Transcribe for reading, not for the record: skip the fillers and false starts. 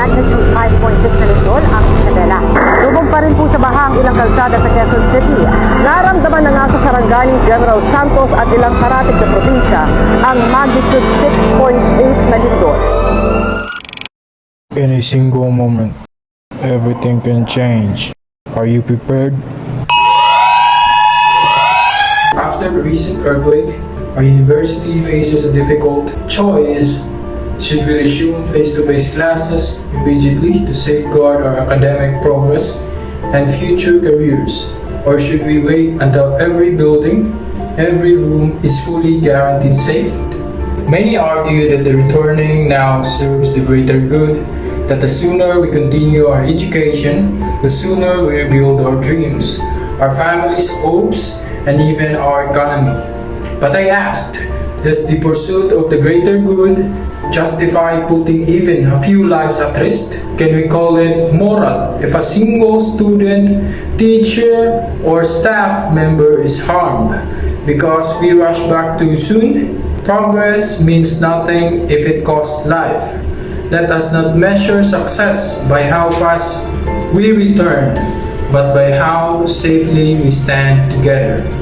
magnitude 5.6 na lindol ang Isabela. Lubog pa rin po sa baha ang ilang kalsada sa Quezon City. Naramdaman na nga sa Sarangani, General Santos at ilang karatig na probinsya ang magnitude 6.8 na lindol. In a single moment, everything can change. Are you prepared? After the recent earthquake, our university faces a difficult choice. Should we resume face-to-face classes immediately to safeguard our academic progress and future careers? Or should we wait until every building, every room is fully guaranteed safe? Many argue that the returning now serves the greater good, that the sooner we continue our education, the sooner we rebuild our dreams, our families' hopes, and even our economy. But I asked, does the pursuit of the greater good justify putting even a few lives at risk? Can we call it moral if a single student, teacher, or staff member is harmed because we rush back too soon? Progress means nothing if it costs life. Let us not measure success by how fast we return, but by how safely we stand together.